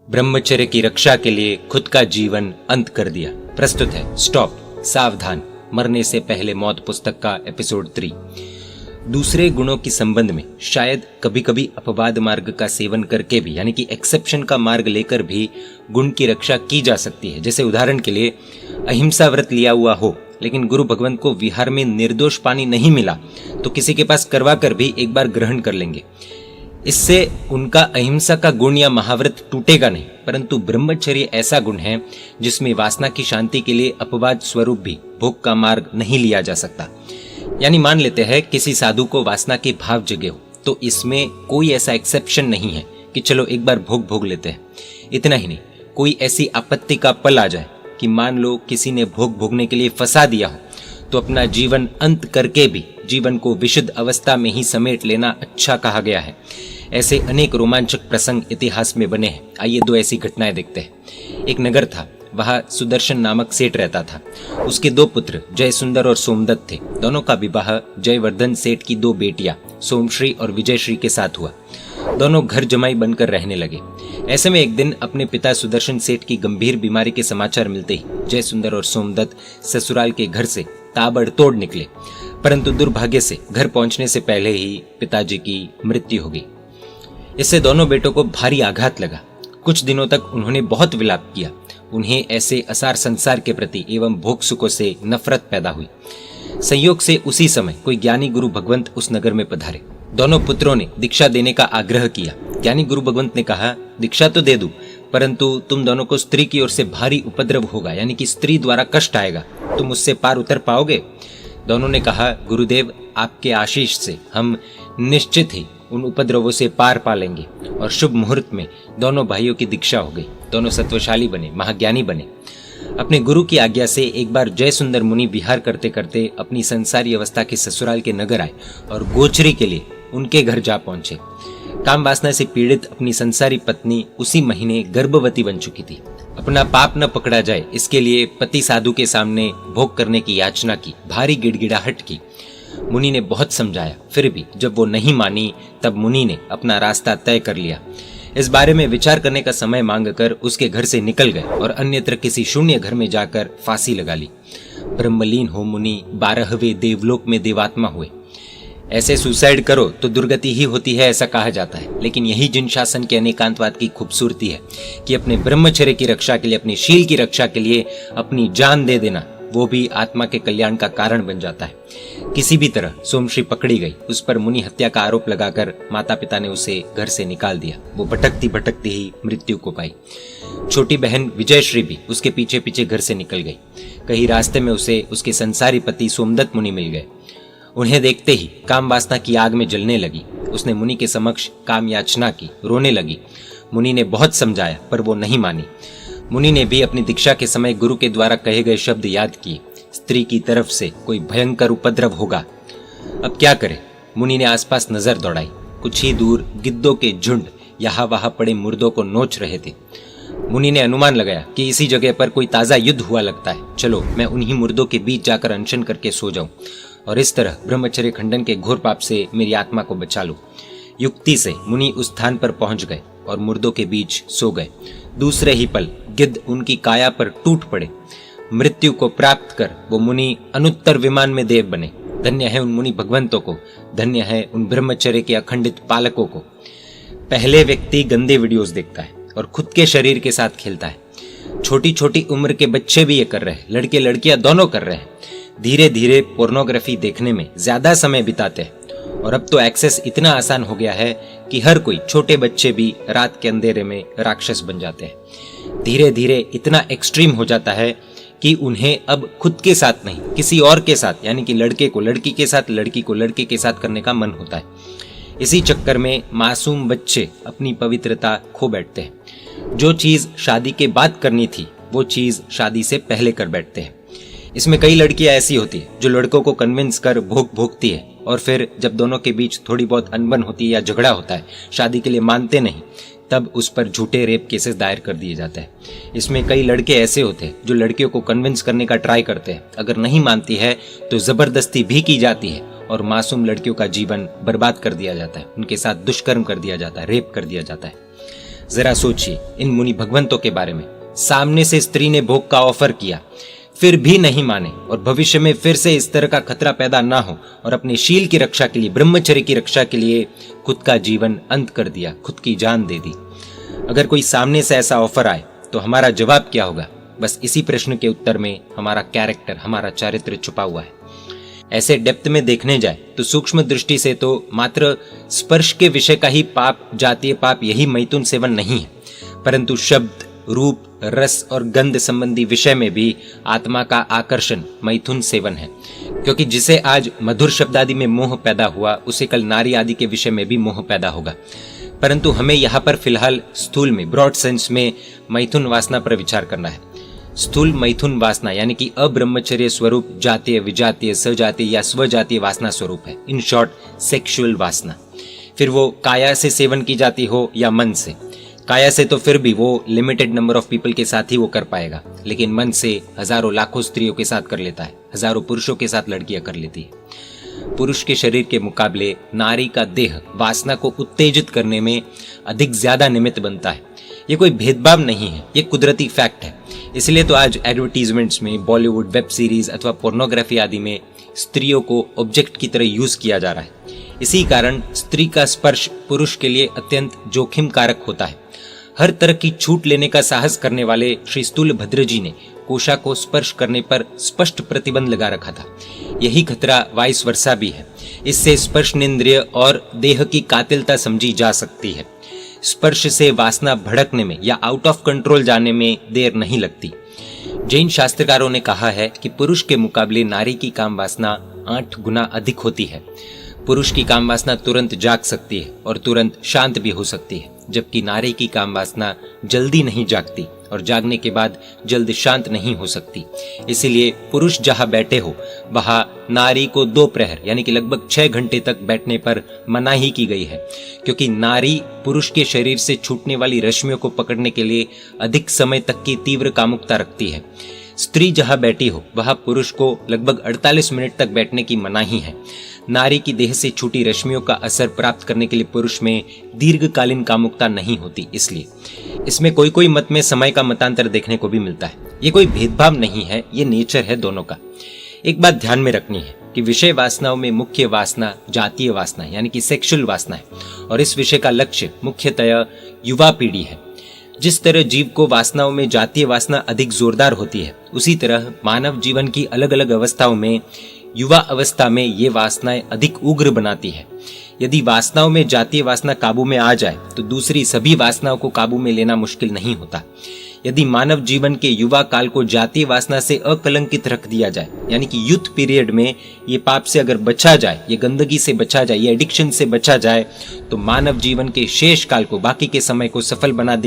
ब्रह्मचर्य की रक्षा के लिए खुद का जीवन अंत कर दिया। प्रस्तुत है स्टॉप सावधान मरने से पहले मौत पुस्तक का एपिसोड 3। दूसरे गुणों की संबंध में शायद कभी कभी अपवाद मार्ग का सेवन करके भी यानी कि एक्सेप्शन का मार्ग लेकर भी गुण की रक्षा की जा सकती है। जैसे उदाहरण के लिए अहिंसा व्रत लिया हुआ हो लेकिन गुरु भगवंत को विहार में निर्दोष पानी नहीं मिला तो किसी के पास करवा कर भी एक बार ग्रहण कर लेंगे। इससे उनका अहिंसा का गुण या महाव्रत टूटेगा नहीं, परंतु ब्रह्मचर्य ऐसा गुण है जिसमें वासना की शांति के लिए अपवाद स्वरूप भी भोग का मार्ग नहीं लिया जा सकता। यानी मान लेते हैं किसी साधु को वासना के भाव जगे हो तो इसमें कोई ऐसा एक्सेप्शन नहीं है कि चलो एक बार भोग लेते हैं। इतना ही नहीं, कोई ऐसी आपत्ति का पल आ जाए कि मान लो किसी ने भोग भोगने के लिए फंसा दिया हो तो अपना जीवन अंत करके भी जीवन को विशुद्ध अवस्था में ही समेट लेना अच्छा कहा गया है। ऐसे अनेक रोमांचक प्रसंग इतिहास में बने हैं। आइए दो ऐसी घटनाएं देखते हैं। एक नगर था, वहां सुदर्शन नामक सेठ रहता था। उसके दो पुत्र जय सुंदर और सोमदत्त थे। दोनों का विवाह जयवर्धन सेठ की दो बेटियां सोमश्री और विजयश्री के साथ हुआ। दोनों घर जमाई बनकर रहने लगे। ऐसे में एक दिन अपने पिता सुदर्शन सेठ की गंभीर बीमारी के समाचार मिलते ही जय सुंदर और सोमदत्त ससुराल के घर से ताबड़तोड़ निकले, परंतु दुर्भाग्य से घर पहुंचने से पहले ही पिताजी की मृत्यु हो गई। इससे दोनों बेटों को भारी आघात लगा। कुछ दिनों तक उन्होंने बहुत विलाप किया। उन्हें ऐसे असार संसार के प्रति एवं भोग सुखों से नफरत पैदा हुई। संयोग से उसी समय कोई ज्ञानी गुरु भगवंत उस नगर में पधारे। दोनों पुत्रों ने दीक्षा देने का आग्रह किया। ज्ञानी गुरु भगवंत ने कहा, दीक्षा तो दे दूं, परंतु तुम दोनों को स्त्री की ओर से भारी उपद्रव होगा, यानी कि स्त्री द्वारा कष्ट आएगा। तुम उससे पार उतर पाओगे? दोनों ने कहा, गुरुदेव आपके आशीष से हम निश्चित ही उन उपद्रवों से पार पा लेंगे। और शुभ मुहूर्त में दोनों भाइयों की दीक्षा हो गई। दोनों सत्वशाली बने, महाज्ञानी बने। अपने गुरु की आज्ञा से एक बार जय सुंदर मुनि विहार करते करते अपनी संसारी अवस्था के ससुराल के नगर आए और गोचरी के लिए उनके घर जा पहुंचे। काम वासना से पीड़ित अपनी संसारी पत्नी उसी महीने गर्भवती बन चुकी थी। अपना पाप न पकड़ा जाए इसके लिए पति साधु के सामने भोग करने की याचना की, भारी गिड़गिड़ाहट की। मुनि ने बहुत समझाया, फिर भी जब वो नहीं मानी तब मुनि ने अपना रास्ता तय कर लिया। इस बारे में विचार करने का समय मांगकर उसके घर से निकल गए और अन्यत्र किसी शून्य घर में जाकर फांसी लगा ली। ब्रह्मलीन हो मुनि 12वें देवलोक में देवात्मा हुए। ऐसे सुसाइड करो तो दुर्गति ही होती है ऐसा कहा जाता है, लेकिन यही जिन शासन के अनेकांतवाद की खूबसूरती है कि अपने ब्रह्मचर्य की रक्षा के लिए, अपने शील की रक्षा के लिए अपनी जान दे देना, वो भी आत्मा के कल्याण का कारण बन जाता है। किसी भी तरह सोमश्री पकड़ी गई। उस पर मुनि हत्या का आरोप लगाकर माता पिता ने उसे घर से निकाल दिया। वो भटकती भटकती ही मृत्यु को पाई। छोटी बहन विजयश्री भी उसके पीछे पीछे घर से निकल गई। कहीं रास्ते में उसे उसके संसारी पति सोमदत्त मुनि मिल गए। उन्हें देखते ही काम वासना की आग में जलने लगी। उसने मुनि के समक्ष काम याचना की, रोने लगी। मुनि ने बहुत समझाया पर वो नहीं मानी। मुनि ने भी अपनी दीक्षा के समय गुरु के द्वारा कहे गए शब्द याद किए, स्त्री की तरफ से कोई भयंकर उपद्रव होगा। अब क्या करे? मुनि ने आसपास नजर दौड़ाई। कुछ ही दूर गिद्धों के झुंड यहाँ वहां पड़े मुर्दों को नोच रहे थे। मुनि ने अनुमान लगाया कि इसी जगह पर कोई ताजा युद्ध हुआ लगता है। चलो मैं उन्हीं मुर्दों के बीच जाकर अनशन करके सो जाऊं और इस तरह ब्रह्मचर्य खंडन के घोर पाप से मेरी आत्मा को बचा लूं। युक्ति से मुनि उस स्थान पर पहुंच गए और मुर्दों के बीच सो गए। दूसरे ही पल गिद्ध उनकी काया पर टूट पड़े। मृत्यु को प्राप्त कर वो मुनि अनुत्तर विमान में देव बने। धन्य है उन मुनि भगवंतों को, धन्य है उन ब्रह्मचर्य के अखंडित पालकों को। पहले व्यक्ति गंदे वीडियोस देखता है और खुद के शरीर के साथ खेलता है। छोटी छोटी उम्र के बच्चे भी ये कर रहे हैं, लड़के लड़कियां दोनों कर रहे हैं। धीरे धीरे पोर्नोग्राफी देखने में ज्यादा समय बिताते हैं और अब तो एक्सेस इतना आसान हो गया है कि हर कोई, छोटे बच्चे भी रात के अंधेरे में राक्षस बन जाते हैं। धीरे धीरे इतना एक्सट्रीम हो जाता है कि उन्हें अब खुद के साथ नहीं किसी और के साथ, यानी कि लड़के को लड़की के साथ, लड़की को लड़के के साथ करने का मन होता है। इसी चक्कर में मासूम बच्चे अपनी पवित्रता खो बैठते हैं। जो चीज शादी के बाद करनी थी वो चीज शादी से पहले कर बैठते हैं। इसमें कई लड़कियां ऐसी होती है जो लड़कों को कन्विंस कर भोग भोगती है और फिर जब दोनों के बीच थोड़ी बहुत अनबन होती है या झगड़ा होता है, शादी के लिए मानते नहीं, तब उस पर झूठे रेप केसेस दायर कर दिए जाते हैं। इसमें कई लड़के ऐसे होते हैं जो लड़कियों को कन्विंस करने का ट्राई करते हैं। अगर नहीं मानती है तो जबरदस्ती भी की जाती है और मासूम लड़कियों का जीवन बर्बाद कर दिया जाता है। उनके साथ दुष्कर्म कर दिया जाता है, रेप कर दिया जाता है। जरा सोचिए इन मुनि भगवंतों के बारे में। सामने से स्त्री ने भोग का ऑफर किया, फिर भी नहीं माने और भविष्य में फिर से इस तरह का खतरा पैदा ना हो और अपने शील की रक्षा के लिए, ब्रह्मचर्य की रक्षा के लिए खुद का जीवन अंत कर दिया, खुद की जान दे दी। अगर कोई सामने से ऐसा ऑफर आए तो हमारा जवाब क्या होगा? बस इसी प्रश्न के उत्तर में हमारा कैरेक्टर, हमारा चारित्र छुपा हुआ है। ऐसे डेप्थ में देखने जाए तो सूक्ष्म दृष्टि से तो मात्र स्पर्श के विषय का ही पाप, जातीय पाप, यही मैथुन सेवन नहीं है, परंतु शब्द, रूप, रस और गंध संबंधी विषय में भी आत्मा का आकर्षण मैथुन सेवन है। क्योंकि जिसे आज मधुर शब्द आदि में मोह पैदा हुआ, उसे कल नारी आदि के विषय में भी मोह पैदा होगा। परंतु हमें यहाँ पर फिलहाल स्थूल में, ब्रॉड सेंस में मैथुन वासना पर विचार करना है। स्थूल मैथुन वासना यानी कि अब्रह्मचर्य स्वरूप जातीय, विजातीय, सजातीय या स्वजातीय वासना स्वरूप है। इन शॉर्ट, सेक्सुअल वासना। फिर वो काया से सेवन की जाती हो या मन से। काया से तो फिर भी वो लिमिटेड नंबर ऑफ पीपल के साथ ही वो कर पाएगा, लेकिन मन से हजारों लाखों स्त्रियों के साथ कर लेता है, हजारों पुरुषों के साथ लड़कियां कर लेती है। पुरुष के शरीर के मुकाबले नारी का देह वासना को उत्तेजित करने में अधिक ज्यादा निमित्त बनता है। ये कोई भेदभाव नहीं है, ये कुदरती फैक्ट है। इसलिए तो आज एडवर्टीजमेंट्स में, बॉलीवुड, वेब सीरीज अथवा पोर्नोग्राफी आदि में स्त्रियों को ऑब्जेक्ट की तरह यूज किया जा रहा है। इसी कारण स्त्री का स्पर्श पुरुष के लिए अत्यंत जोखिम कारक होता है। हर तरह की छूट लेने का साहस करने वाले श्री स्थूलभद्र जी ने कोशा को स्पर्श करने पर स्पष्ट प्रतिबंध लगा रखा था। यही खतरा वाइस वर्सा भी है। इससे स्पर्शनेंद्रिय और देह की कातिलता समझी जा सकती है। स्पर्श से वासना भड़कने में या आउट ऑफ कंट्रोल जाने में देर नहीं लगती। जैन शास्त्रकारों ने कहा है कि पुरुष के मुकाबले नारी की काम वासना 8 गुना अधिक होती है। पुरुष की काम वासना तुरंत जाग सकती है और तुरंत शांत भी हो सकती है, जबकि नारी की काम वासना जल्दी नहीं जागती और जागने के बाद जल्द शांत नहीं हो सकती। इसीलिए पुरुष जहां बैठे हो वहां नारी को 2 प्रहर यानी कि लगभग 6 घंटे तक बैठने पर मनाही की गई है, क्योंकि नारी पुरुष के शरीर से छूटने वाली रश्मियों को पकड़ने के लिए अधिक समय तक की तीव्र कामुकता रखती है। स्त्री जहां बैठी हो वहां पुरुष को लगभग 48 मिनट तक बैठने की मनाही है। नारी की देह से छूटी रश्मियों का असर प्राप्त करने के लिए पुरुष में दीर्घकालीन कामुकता नहीं होती। इसलिए इसमें कोई कोई मत में समय का मतांतर देखने को भी मिलता है। ये कोई भेदभाव नहीं है, ये नेचर है दोनों का। एक बात ध्यान में रखनी है कि विषय वासनाओं में मुख्य वासना जातीय वासना यानी कि सेक्सुअल वासना है और इस विषय का लक्ष्य मुख्यतः युवा पीढ़ी है। जिस तरह जीव को वासनाओं में जातीय वासना अधिक जोरदार होती है, उसी तरह मानव जीवन की अलग अलग अवस्थाओं में युवा अवस्था में ये वासनाएं अधिक उग्र बनाती है। यदि वासनाओं में जातीय वासना काबू में आ जाए तो दूसरी सभी वासनाओं को काबू में लेना मुश्किल नहीं होता। यदि मानव जीवन के युवा काल को जातीय वासना से अकलंकित रख दिया जाए, यानी कि यूथ पीरियड में ये पाप से अगर बचा जाए, ये गंदगी से बचा जाए, ये एडिक्शन से बचा जाए, तो मानव जीवन के शेष काल को, बाकी के समय को सफल बना देने